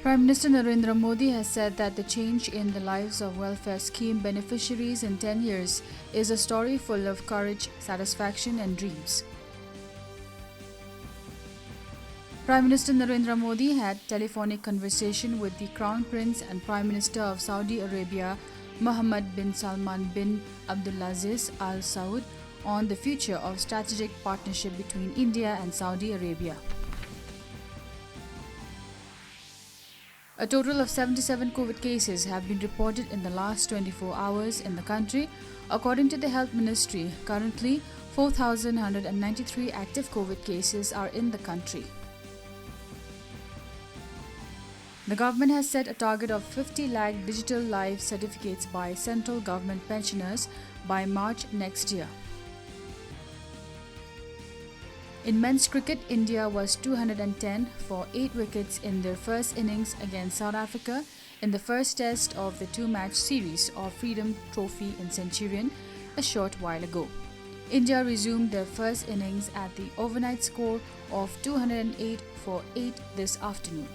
Prime Minister Narendra Modi has said that the change in the lives of welfare scheme beneficiaries in 10 years is a story full of courage, satisfaction and dreams. Prime Minister Narendra Modi had telephonic conversation with the Crown Prince and Prime Minister of Saudi Arabia Mohammed bin Salman bin Abdulaziz Al Saud on the future of strategic partnership between India and Saudi Arabia. A total of 77 COVID cases have been reported in the last 24 hours in the country. According to the Health Ministry, currently 4,193 active COVID cases are in the country. The government has set a target of 50 lakh digital life certificates by central government pensioners by March next year. In men's cricket, India was 210 for 8 wickets in their first innings against South Africa in the first test of the two-match series of Freedom Trophy in Centurion a short while ago. India resumed their first innings at the overnight score of 208 for 8 this afternoon.